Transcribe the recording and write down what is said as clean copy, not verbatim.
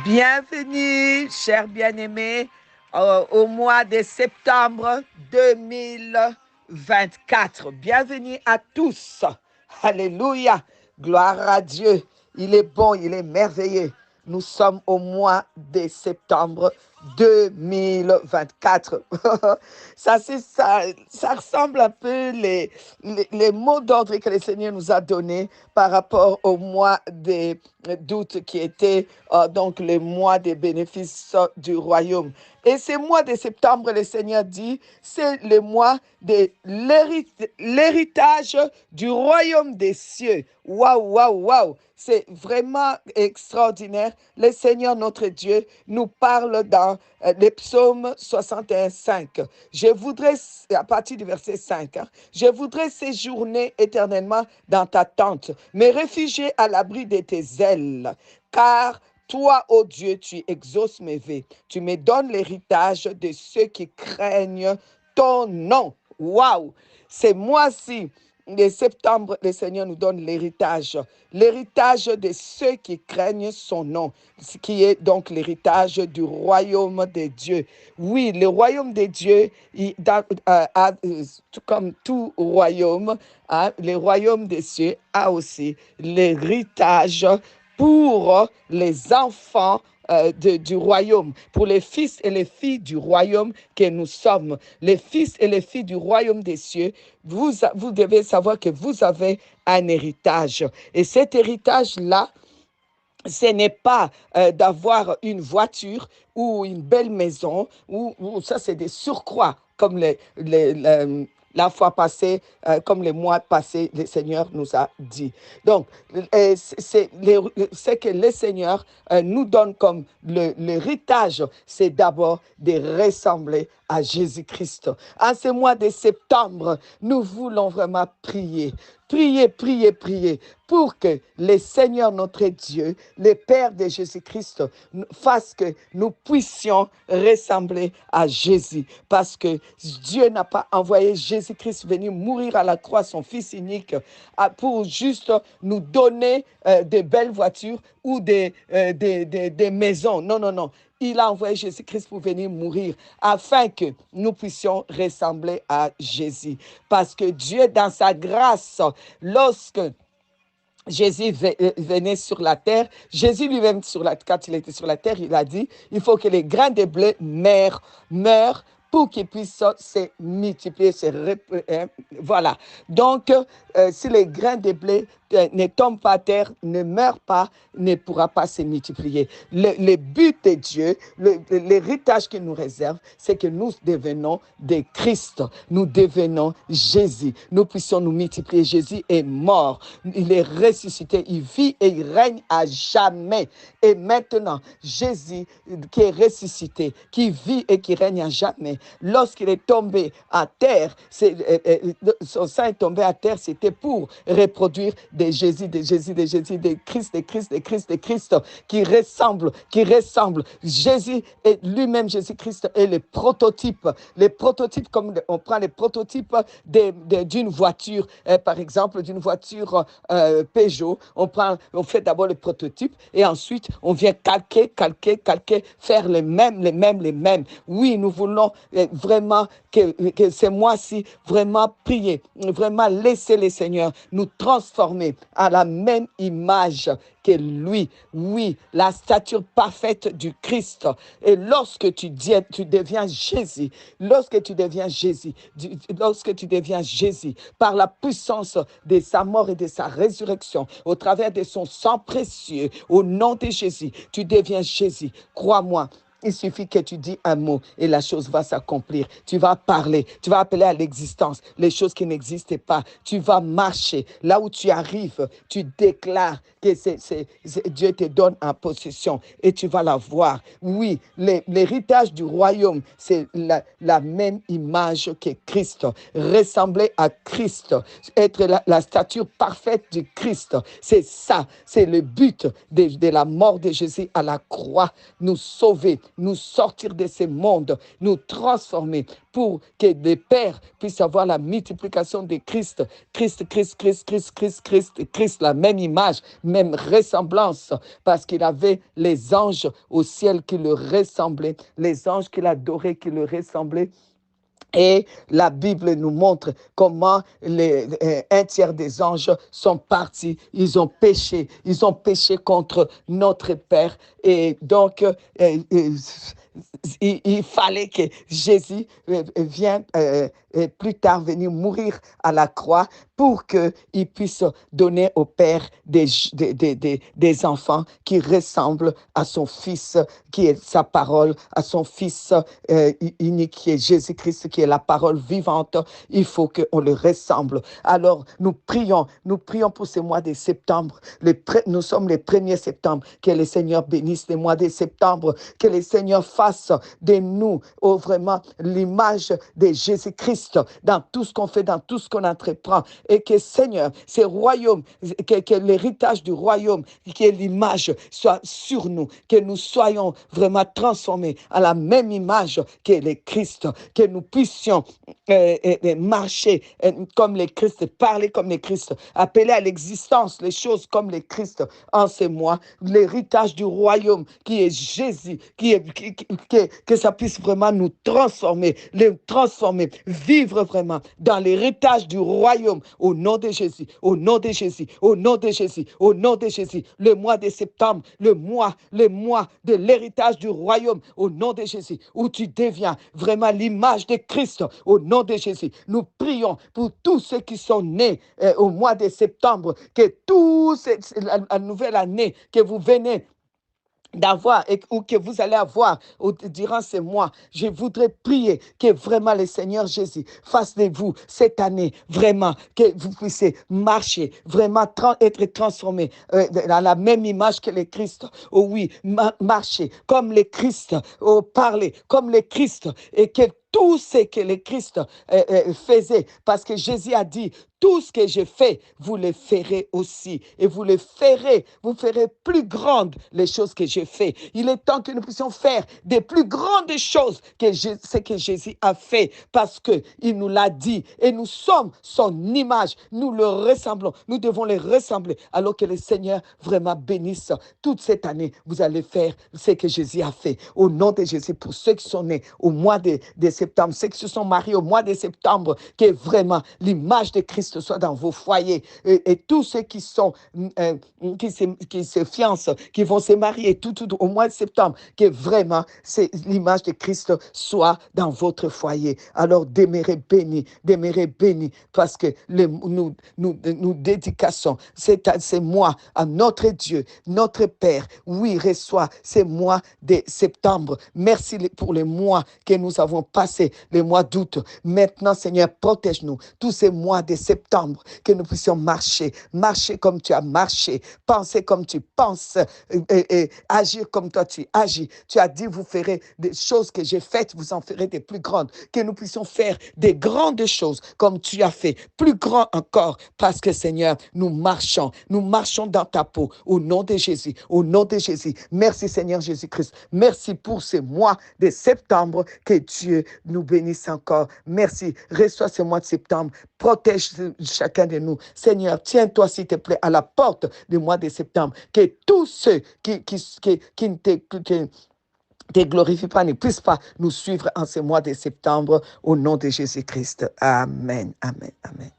Bienvenue, chers bien-aimés, au mois de septembre 2024. Bienvenue à tous. Alléluia. Gloire à Dieu. Il est bon, il est merveilleux. Nous sommes au mois de septembre 2024. Ça ressemble un peu les mots d'ordre que le Seigneur nous a donnés par rapport au mois d'août qui était donc le mois des bénéfices du royaume. Et ce mois de septembre, le Seigneur dit, c'est le mois de l'héritage du royaume des cieux. Waouh, waouh, waouh! C'est vraiment extraordinaire. Le Seigneur notre Dieu nous parle dans les psaumes 61:5. Je voudrais, à partir du verset 5, je voudrais séjourner éternellement dans ta tente, me réfugier à l'abri de tes ailes, car toi, ô Dieu, tu exauces mes vœux. Tu me donnes l'héritage de ceux qui craignent ton nom. Waouh! C'est moi-ci. De septembre, le Seigneur nous donne l'héritage de ceux qui craignent son nom, ce qui est donc l'héritage du royaume de Dieu. Oui, le royaume de Dieu, comme tout royaume, le royaume des cieux a aussi l'héritage pour les enfants du royaume, pour les fils et les filles du royaume que nous sommes, les fils et les filles du royaume des cieux. Vous devez savoir que vous avez un héritage. Et cet héritage-là, ce n'est pas d'avoir une voiture ou une belle maison, ou ça c'est des surcroîts, comme la fois passée, comme les mois passés, le Seigneur nous a dit. Donc, c'est que le Seigneur nous donne comme l'héritage, c'est d'abord de ressembler à Jésus-Christ. En ce mois de septembre, nous voulons vraiment prier. Priez, priez, priez pour que le Seigneur notre Dieu, le Père de Jésus-Christ, fasse que nous puissions ressembler à Jésus. Parce que Dieu n'a pas envoyé Jésus-Christ venir mourir à la croix, son Fils unique, pour juste nous donner de belles voitures ou des maisons. Non, non, non. Il a envoyé Jésus-Christ pour venir mourir afin que nous puissions ressembler à Jésus. Parce que Dieu, dans sa grâce, lorsque Jésus venait sur la terre, Jésus lui-même, quand il était sur la terre, il a dit, il faut que les grains de blé meurent pour qu'ils puissent se multiplier, voilà. Donc, si les grains de blé ne tombent pas à terre, ne meurent pas, ne pourra pas se multiplier. Le but de Dieu, l'héritage qu'il nous réserve, c'est que nous devenons des Christ. Nous devenons Jésus. Nous puissions nous multiplier. Jésus est mort. Il est ressuscité. Il vit et il règne à jamais. Et maintenant, Jésus qui est ressuscité, qui vit et qui règne à jamais, lorsqu'il est tombé à terre, son sang est tombé à terre, c'était pour reproduire des Jésus, des Jésus, des Jésus, des Christ, des Christ, des Christ, des Christ, qui ressemblent. Jésus est lui-même, Jésus-Christ est le prototype. Les prototypes, comme on prend les prototypes d'une voiture, par exemple, d'une voiture Peugeot, on fait d'abord le prototype et ensuite on vient calquer, faire les mêmes. Oui, nous voulons vraiment que ces mois-ci, vraiment prier, vraiment laisser le Seigneur nous transformer à la même image que lui. Oui, la stature parfaite du Christ. Et lorsque tu deviens Jésus, lorsque tu deviens Jésus, par la puissance de sa mort et de sa résurrection, au travers de son sang précieux, au nom de Jésus, tu deviens Jésus. Crois-moi, il suffit que tu dis un mot et la chose va s'accomplir. Tu vas parler, tu vas appeler à l'existence les choses qui n'existent pas. Tu vas marcher. Là où tu arrives, tu déclares que Dieu te donne en possession et tu vas la voir. Oui, l'héritage du royaume, c'est la même image que Christ. Ressembler à Christ, être la stature parfaite du Christ. C'est ça, c'est le but de la mort de Jésus à la croix, nous sauver nous sortir de ces mondes, nous transformer pour que les pères puissent avoir la multiplication de Christ. Christ, Christ, Christ, Christ, Christ, Christ, Christ, la même image, même ressemblance, parce qu'il avait les anges au ciel qui le ressemblaient, les anges qu'il adorait, qui le ressemblaient. Et la Bible nous montre comment un tiers des anges sont partis, ils ont péché contre notre Père. Et donc, il fallait que Jésus vienne plus tard venir mourir à la croix pour qu'il puisse donner au Père des enfants qui ressemblent à son Fils, qui est sa parole, à son Fils unique, qui est Jésus-Christ, qui est la parole vivante. Il faut qu'on le ressemble. Alors, nous prions pour ce mois de septembre. Nous sommes les 1er septembre. Que le Seigneur bénisse les mois de septembre. Que le Seigneur fasse de nous, vraiment, l'image de Jésus-Christ dans tout ce qu'on fait, dans tout ce qu'on entreprend. Et que, Seigneur, ce royaume, que l'héritage du royaume, qui est l'image, soit sur nous. Que nous soyons vraiment transformés à la même image que le Christ. Que nous puissions marcher comme le Christ, parler comme le Christ, appeler à l'existence les choses comme le Christ en ces mois. L'héritage du royaume qui est Jésus, que ça puisse vraiment nous transformer, vivre vraiment dans l'héritage du royaume au nom de Jésus, au nom de Jésus, au nom de Jésus, au nom de Jésus. Le mois de septembre, le mois de l'héritage du royaume au nom de Jésus, où tu deviens vraiment l'image de Christ au nom de Jésus. Nous prions pour tous ceux qui sont nés au mois de septembre, que la nouvelle année que vous venez d'avoir ou que vous allez avoir durant ces mois, je voudrais prier que vraiment le Seigneur Jésus fasse de vous cette année, vraiment, que vous puissiez marcher, vraiment être transformé dans la même image que le Christ. Oh oui, marcher comme le Christ, parler comme le Christ, et que tout ce que le Christ faisait, parce que Jésus a dit, tout ce que je fais, vous le ferez aussi. Et vous ferez plus grandes les choses que j'ai fait. Il est temps que nous puissions faire des plus grandes choses que ce que Jésus a fait, parce qu'il nous l'a dit. Et nous sommes son image. Nous le ressemblons. Nous devons le ressembler. Alors que le Seigneur vraiment bénisse toute cette année. Vous allez faire ce que Jésus a fait. Au nom de Jésus, pour ceux qui sont nés au mois de septembre, ceux qui se sont mariés au mois de septembre, que vraiment l'image de Christ soit dans vos foyers, et tous ceux qui sont qui se fiancent, qui vont se marier tout au mois de septembre, que vraiment l'image de Christ soit dans votre foyer. Alors demeurez bénis, parce que nous dédicassons ces mois à notre Dieu, notre Père. Oui, reçois ces mois de septembre. Merci pour les mois que nous avons passés, les mois d'août. Maintenant, Seigneur, protège-nous tous ces mois de septembre, que nous puissions marcher comme tu as marché, penser comme tu penses, et agir comme toi tu agis. Tu as dit, vous ferez des choses que j'ai faites, vous en ferez des plus grandes. Que nous puissions faire des grandes choses comme tu as fait, plus grand encore, parce que, Seigneur, nous marchons dans ta peau, au nom de Jésus, au nom de Jésus. Merci, Seigneur Jésus-Christ. Merci pour ces mois de septembre, que Dieu nous bénisse encore. Merci. Reçois ce mois de septembre. Protège chacun de nous. Seigneur, tiens-toi, s'il te plaît, à la porte du mois de septembre. Que tous ceux qui ne te glorifient pas ne puissent pas nous suivre en ce mois de septembre. Au nom de Jésus-Christ. Amen. Amen. Amen.